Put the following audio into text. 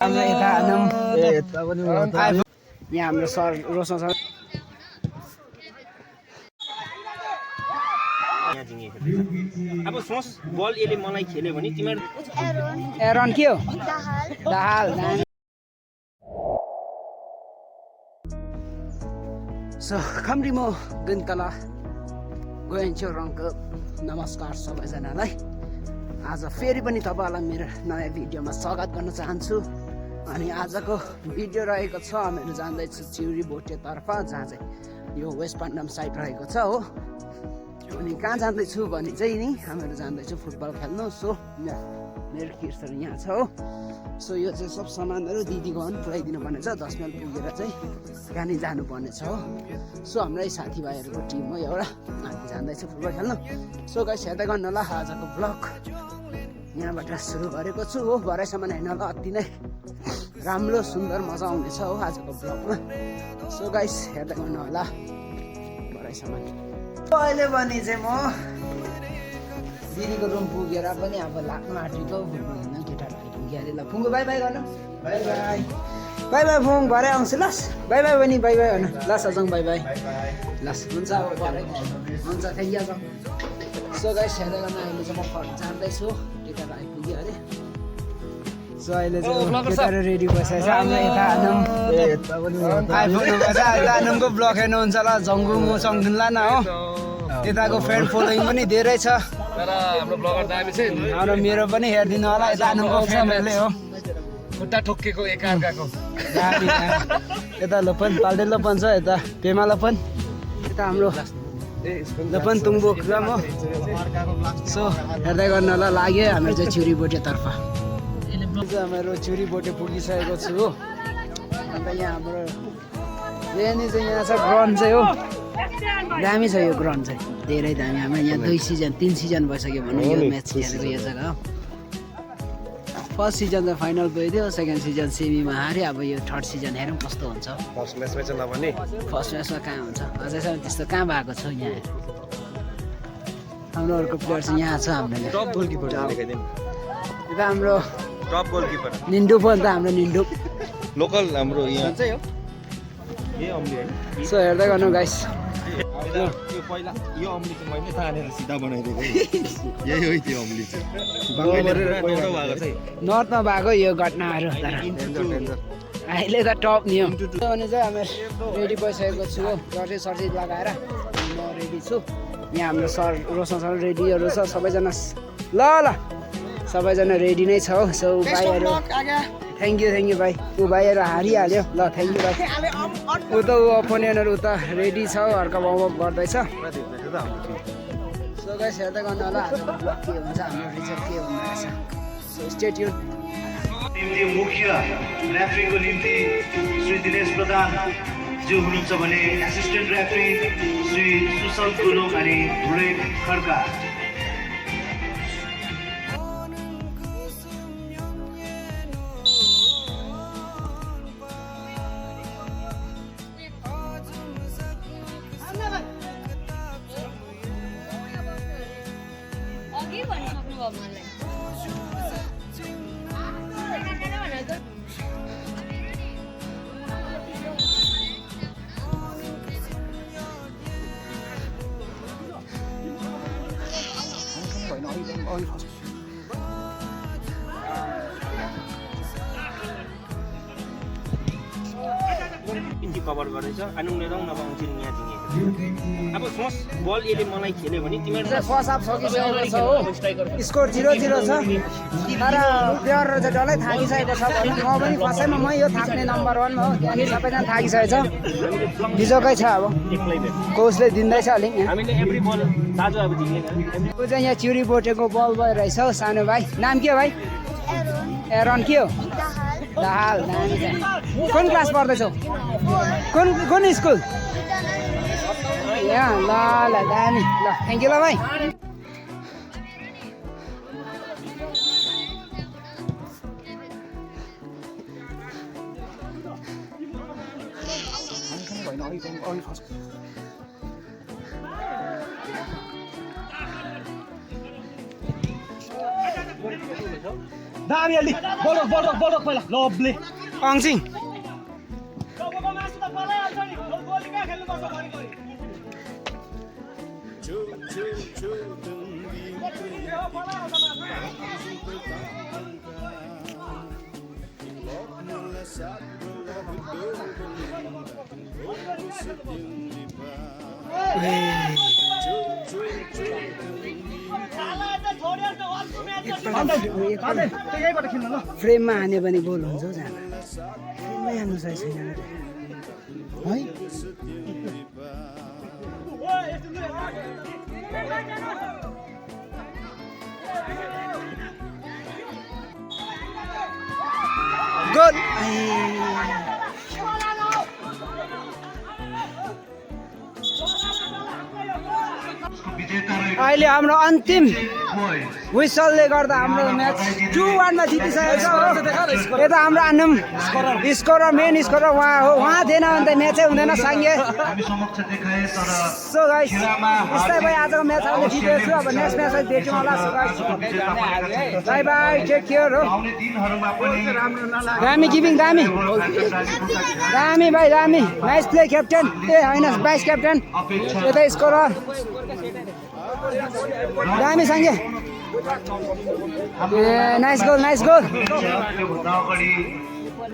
यहाँ हाम्रो sir Roshan sir अब सोच बल यसले मलाई खेल्यो भने तिमीहरु एरन के हो दाहाल सो खम्री म गन्तला गोयन्चो रङको नमस्कार सबैजनालाई आज फेरि पनि तपाईहरुलाई मेरो नयाँ भिडियोमा स्वागत गर्न चाहन्छु अनि आजको भिडियो रहेको छ हामीहरु जाँदैछु चिउरी भोटेतर्फ जहाँ चाहिँ यो वेस्ट पाण्डम साइड रहेको छ हो अनि कहाँ जाँदैछु भने चाहिँ नि हामीहरु जाँदैछु फुटबल खेल्नु सो मेरो किट्सहरु यहाँ छ हो सो यो चाहिँ सब सामानहरु दिदीको पनि पुऱ्याइदिनु पर्ने छ 10 माइल पुगेर चाहिँ गानी जानुपर्ने छ हो सो हाम्रै साथीभाइहरुको टिम हो एउटा हामी जाँदैछु फुटबल खेल्न सो गाइस हेर्दै गर्नु होला आजको ब्लग यहाँबाट सुरु गरेको छु हो भरेसम्म हेर्न ल अति नै राम्रो सुन्दर मजा आउनेछ हो आजको ब्लगमा सो गाइस हेर्दै गर्नु होला भरेसम्म अहिले पनि चाहिँ म दिदीको रुम पुगेर पनि अब लाग्नु आँटेको फुटबल खेल्न केटाहरू पुगेर ल फुङ्गो बाई बाई गर्नु बाई बाई बाई बाई फुङ भरे आउँछु लस बाई बाई पनि बाई बाई भन ल सजङ बाई बाई लस हुन्छ अब भरे हुन्छ थ्याङ्क यू सो गाइस हेर्दै गर्नु अहिले चाहिँ म फर्क जाँदैछु केटाहरू आइपुग्यो अरे सो अहिले चाहिँ केटाहरू रेडी भइसकेको छ हाम्रो यता आनमको ब्लग हेर्नुहुन्छ ल जङ्गु म चङ्गुनला न हो यताको फ्यान फलोइङ पनि धेरै छ तर हाम्रो ब्लगर दामी चाहिँ र मेरो पनि हेरिदिनु होला यता आनमको फ्यानहरूले हो खुट्टा ठोक्केको एकार्काको यता लोपन पाल्टे लोपन छ यता पेमा लोपन यता हाम्रो लोपन तुङबो ग्राम हो सो हेर्दै गर्नु होला लाग्यो हाम्रो चाहिँ चिउरी बोटेतर्फ हाम्रो चिउरी बोटे पुगिसकेको छु हो अन्त यहाँ हाम्रो यहाँ छ ग्राउन्ड चाहिँ हो दामी छ यो ग्राउन्ड चाहिँ धेरै दामी हाम्रो यहाँ 2 सिजन 3 सिजन भइसक्यो भने यो म्याच खेलेको यो जग्गा हो फर्स्ट सिजन चाहिँ फाइनल गइदियो सेकेन्ड सिजन सेमीमा हार्यो अब यो थर्ड सिजन हेरौँ कस्तो हुन्छ फर्स्ट म्याचमै चाहिँ नभने फर्स्ट म्याचमा कहाँ हुन्छ अझैसम्म त्यस्तो कहाँ भएको छ यहाँ हाम्रो अर्को प्लेयर चाहिँ यहाँ छ हाम्रो टप गोलकिपर देखाइदिनु यता हाम्रो टप गोलकिपर निन्डु पो त हाम्रो निन्डु लोकल हाम्रो यहाँ चाहिँ हो ए अम्ली हैन सो हेर्दै गर्नु गाइस यो पहिला यो अम्ली चाहिँ मैले तानेर सिधा बनाइदिएको यही हो त्यो अम्ली चाहिँ नर्थमा भएको यो घटनाहरू तर अहिले त टप नि हो भने चाहिँ हामी रेडी भइसकेको छु हो जर्सी सर्सी लगाएर म रेडी छु यहाँ हाम्रो सर रोशन सर रेडीहरू छ सबैजना ल ल सबैजना रेडी नै छ हो सो भाइहरू थ्याङ्क यू भाइ ऊ भाइहरू हारिहाल्यो ल थ्याङ्क यू भाइ ऊ त ऊ अपोनेन्टहरू उता रेडी छ अर्को वार्मअप गर्दैछ सो गाइस हेर्दै गर्नु होला आजको ब्लग के हुन्छ हाम्रो रिजल्ट के हुँदो रहेछ सो स्टे ट्युन निम्ति मुख्य रेफ्रीको निम्ति श्री दिनेश प्रधान जो हुनुहुन्छ भने एसिस्टेन्ट रेफ्री श्री सुशल गुरुङ अनि धुरे खड्का कभर गर्दैछ आनुङले रङ नपाउँछ यहाँ जिङेको अब सोच बल यसले मलाई खेल्यो भने तिमीहरु फर्स्ट हाफ सकिसकेको छ हो स्कोर 0-0 छ तर प्लेयरहरु चाहिँ डल्लै थाकिसकेको छ भने म पनि फर्स्टमा म यो थाक्ने नम्बर 1 हो अनि सबैजना थाकिसकेको छ बिजोकै छ अब कोचले दिँदैछ अलिक हामीले एभ्री बल दाजु अब जिङ्गेन उ चाहिँ यहाँ चिउरी बोटेको बल भइ रहेछ हो सानो भाइ नाम के हो भाइ एरन के हो दाहाल दामी चाहिँ कुन क्लास पढ्दैछौ कुन स्कुल यहाँ ल ल दामी ल थ्याङ्क यू ल भाइ दामी अलि बोल्नु पहिला लभली अङसिङ यहीबाट खेल्नु ल फ्रेममा हान्यो भने गोल हुन्छ हौ जान फ्रेममै हान्नु सही छैन है गोल अहिले हाम्रो अन्तिम विसलले गर्दा हाम्रो म्याच 2-1 मा जितिसकेको छ यता हाम्रो आनम स्कोरर मेन स्कोरर उहाँ हो उहाँ थिएन भने त म्याचै हुँदैन साङ्गे सो गाइस यस्तै भयो आजको म्याच हामीले जितेको छु अब नेक्स्ट म्याचमा भेटौँ होला so guys bye bye take care हो दामी गिभिङ दामी दामी भाइ दामी नाइस प्ले क्याप्टेन ए होइन भाइस क्याप्टेन यता स्कोरर दामी साङ्गे नाइस गोल अगाडि